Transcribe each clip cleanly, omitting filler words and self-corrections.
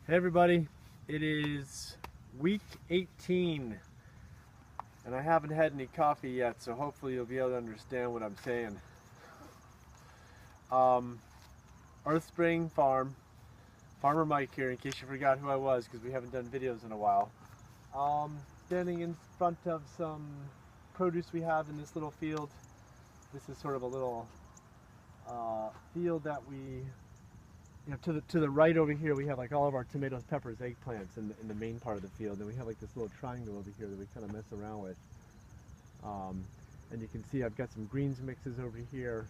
Hey everybody, it is week 18 and I haven't had any coffee yet, so hopefully you'll be able to understand what I'm saying. Earth Spring Farm, Farmer Mike here, in case you forgot who I was because we haven't done videos in a while. Standing in front of some produce we have in this little field. This is sort of a little field that we, to the right over here we have like all of our tomatoes, peppers, eggplants in the main part of the field, and we have like this little triangle over here that we kind of mess around with. And you can see I've got some greens mixes over here,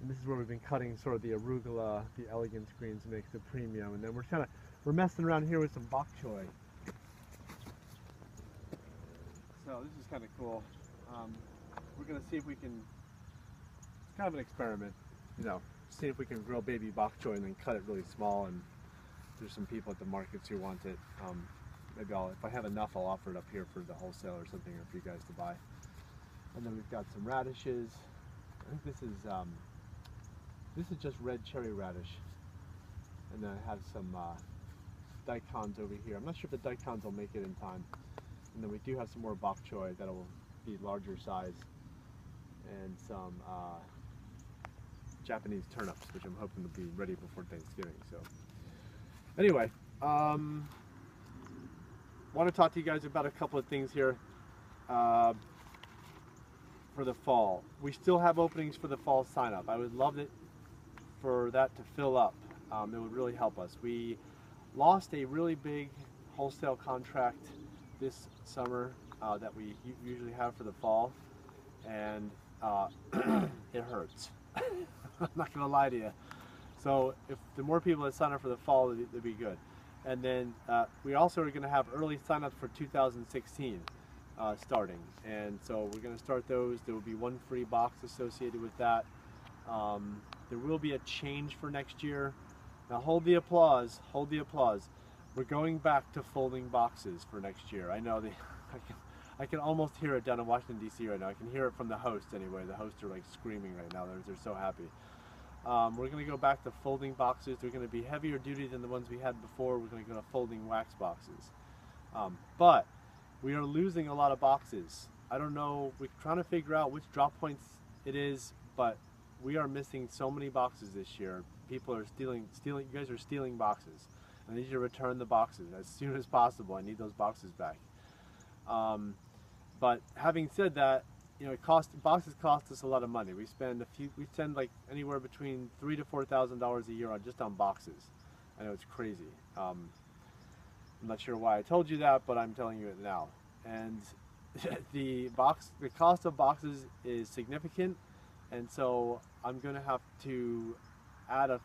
and this is where we've been cutting sort of the arugula, the elegance greens mix, the premium, and then we're messing around here with some bok choy. So this is kind of cool. We're going to see if we can, it's kind of an experiment, see if we can grow baby bok choy and then cut it really small, and there's some people at the markets who want it. Maybe if I have enough, I'll offer it up here for the wholesale or something, or for you guys to buy. And then we've got some radishes. I think this is just red cherry radish. And then I have some daikons over here. I'm not sure if the daikons will make it in time. And then we do have some more bok choy that will be larger size, and some Japanese turnips, which I'm hoping to be ready before Thanksgiving. So anyway, want to talk to you guys about a couple of things here for the fall. We still have openings for the fall sign up. I would love it for that to fill up. It would really help us. We lost a really big wholesale contract this summer that we usually have for the fall, and it hurts. I'm not going to lie to you. So if the more people that sign up for the fall, it'd be good. And then we also are going to have early sign-ups for 2016 starting. And so we're going to start those. There will be one free box associated with that. There will be a change for next year. Now hold the applause, hold the applause. We're going back to folding boxes for next year. I know I can almost hear it down in Washington, D.C. right now. I can hear it from the host anyway. The hosts are like screaming right now. They're so happy. We're going to go back to folding boxes. They're going to be heavier duty than the ones we had before. We're going to go to folding wax boxes. But we are losing a lot of boxes. I don't know. We're trying to figure out which drop points it is, but we are missing so many boxes this year. People are stealing. You guys are stealing boxes. I need you to return the boxes as soon as possible. I need those boxes back. But having said that, boxes cost us a lot of money. We spend like anywhere between $3,000 to $4,000 a year just on boxes. I know it's crazy. I'm not sure why I told you that, but I'm telling you it now. And the cost of boxes is significant, and so I'm going to have to add a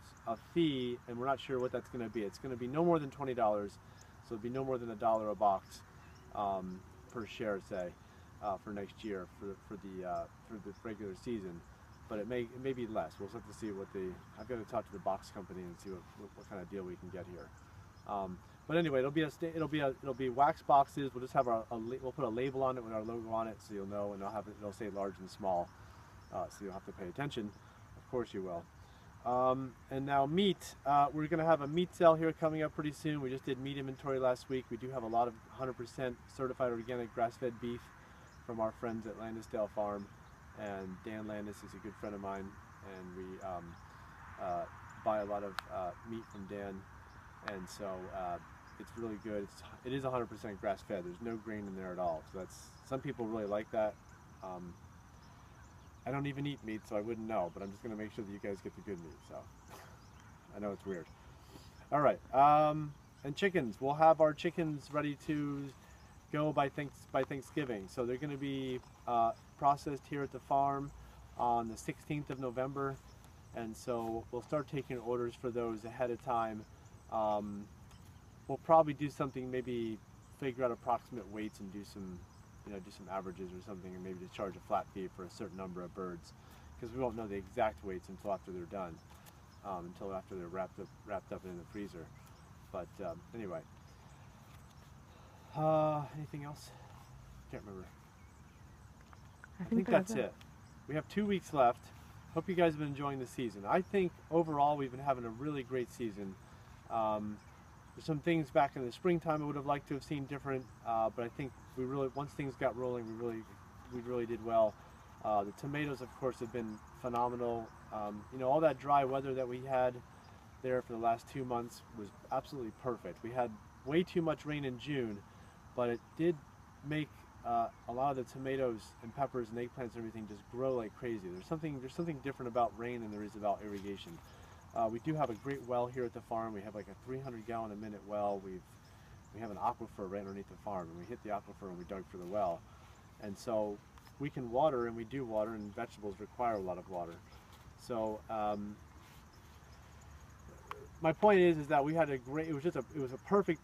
fee, and we're not sure what that's going to be. It's going to be no more than $20, so it'll be no more than $1 a box per share, say, for next year for the regular season. But it may be less. We'll have to see what I've got to talk to the box company and see what kind of deal we can get here. But anyway, it'll be wax boxes. We'll just have we'll put a label on it with our logo on it, so you'll know, and it'll say large and small, so you'll have to pay attention. Of course you will. And now meat, we're going to have a meat sale here coming up pretty soon. We just did meat inventory last week. We do have a lot of 100% certified organic grass-fed beef from our friends at Landisdale Farm, and Dan Landis is a good friend of mine, and we buy a lot of meat from Dan, and so it's really good. It is 100% grass-fed. There's no grain in there at all, so some people really like that. I don't even eat meat, so I wouldn't know, but I'm just going to make sure that you guys get the good meat, so I know it's weird. All right, and chickens. We'll have our chickens ready to go by Thanksgiving. So they're going to be processed here at the farm on the 16th of November, and so we'll start taking orders for those ahead of time. We'll probably do something, maybe figure out approximate weights and do some averages or something, and maybe just charge a flat fee for a certain number of birds, because we won't know the exact weights until after they're done, until after they're wrapped up in the freezer. But anyway, anything else? Can't remember. I think that's it. We have 2 weeks left. Hope you guys have been enjoying the season. I think overall we've been having a really great season. There's some things back in the springtime I would have liked to have seen different, but I think we really, once things got rolling, we really did well. The tomatoes, of course, have been phenomenal. You know, all that dry weather that we had there for the last 2 months was absolutely perfect. We had way too much rain in June, but it did make a lot of the tomatoes and peppers and eggplants and everything just grow like crazy. There's something different about rain than there is about irrigation. We do have a great well here at the farm. We have like a 300-gallon-a-minute well. We have an aquifer right underneath the farm, and we hit the aquifer and we dug for the well. And so we can water, and we do water, and vegetables require a lot of water. So my point is that we had a great, it was a perfect,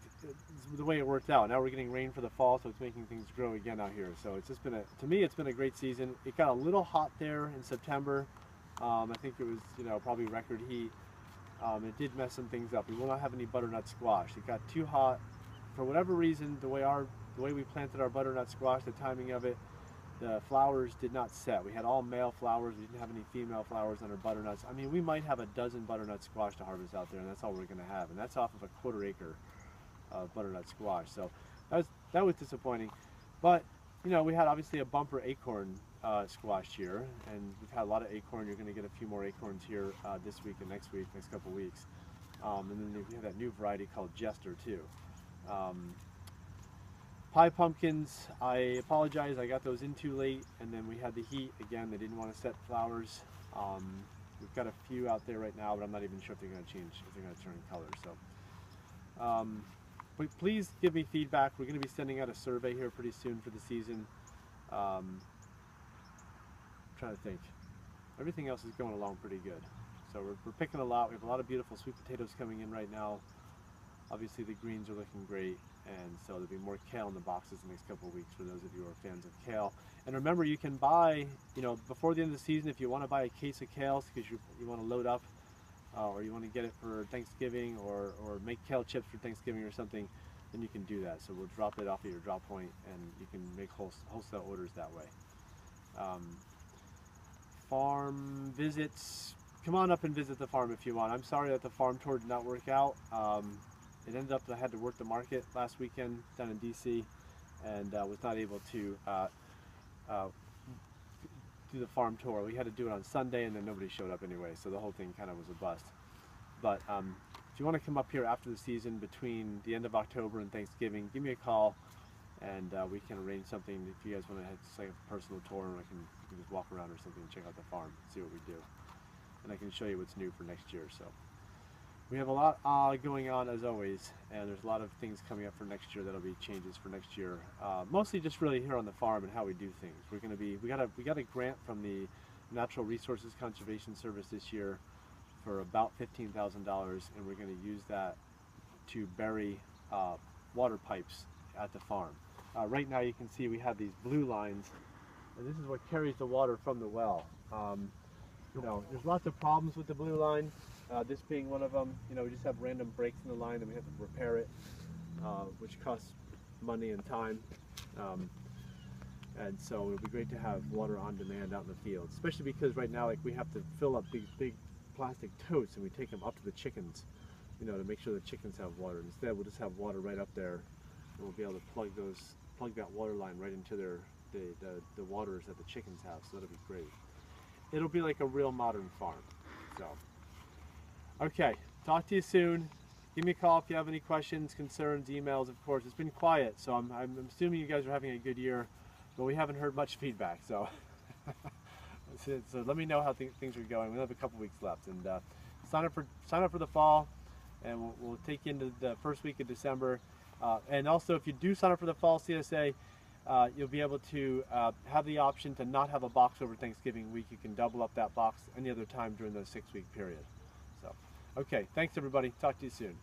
the way it worked out. Now we're getting rain for the fall, so it's making things grow again out here. So it's just been to me, it's been a great season. It got a little hot there in September. I think it was, you know, probably record heat. It did mess some things up. We will not have any butternut squash. It got too hot. For whatever reason, the way we planted our butternut squash, the timing of it, the flowers did not set. We had all male flowers. We didn't have any female flowers on our butternuts. I mean, we might have a dozen butternut squash to harvest out there, and that's all we're going to have. And that's off of a 1/4 acre of butternut squash. So that was disappointing. But, you know, we had obviously a bumper acorn squash here, and we've had a lot of acorn. You're going to get a few more acorns here this week and next couple weeks. And then we have that new variety called Jester too. Pie pumpkins, I apologize, I got those in too late, and then we had the heat again. They didn't want to set flowers. We've got a few out there right now, but I'm not even sure if they're going to change, if they're going to turn color. So, but please give me feedback. We're going to be sending out a survey here pretty soon for the season. I'm trying to think. Everything else is going along pretty good. So we're picking a lot. We have a lot of beautiful sweet potatoes coming in right now. Obviously the greens are looking great, and so there'll be more kale in the boxes the next couple of weeks for those of you who are fans of kale. And remember, you can buy, you know, before the end of the season, if you want to buy a case of kale because you want to load up, or you want to get it for Thanksgiving, or make kale chips for Thanksgiving or something, then you can do that. So we'll drop it off at your drop point, and you can make wholesale orders that way. Farm visits. Come on up and visit the farm if you want. I'm sorry that the farm tour did not work out. It ended up that I had to work the market last weekend down in DC, and was not able to do the farm tour. We had to do it on Sunday, and then nobody showed up anyway, so the whole thing kind of was a bust. But if you want to come up here after the season, between the end of October and Thanksgiving, give me a call, and we can arrange something. If you guys want to have just like a personal tour, and we can just walk around or something and check out the farm, see what we do. And I can show you what's new for next year. So we have a lot going on as always, and there's a lot of things coming up for next year that'll be changes for next year. Mostly just really here on the farm and how we do things. We're going to be we got a grant from the Natural Resources Conservation Service this year for about $15,000, and we're going to use that to bury water pipes at the farm. Right now you can see we have these blue lines, and this is what carries the water from the well. You know, there's lots of problems with the blue line, this being one of them. You know, we just have random breaks in the line and we have to repair it, which costs money and time. And so it would be great to have water on demand out in the field, especially because right now, like, we have to fill up these big plastic totes and we take them up to the chickens, you know, to make sure the chickens have water. Instead, we'll just have water right up there, and we'll be able to plug that water line right into the waters that the chickens have. So that'll be great. It'll be like a real modern farm. So, okay, talk to you soon. Give me a call if you have any questions, concerns, emails. Of course, it's been quiet, so I'm assuming you guys are having a good year, but we haven't heard much feedback. So, so let me know how things are going. We have a couple weeks left, and sign up for the fall, and we'll take you into the first week of December. And also, if you do sign up for the fall CSA, you'll be able to have the option to not have a box over Thanksgiving week. You can double up that box any other time during the 6-week period. So, okay, thanks everybody. Talk to you soon.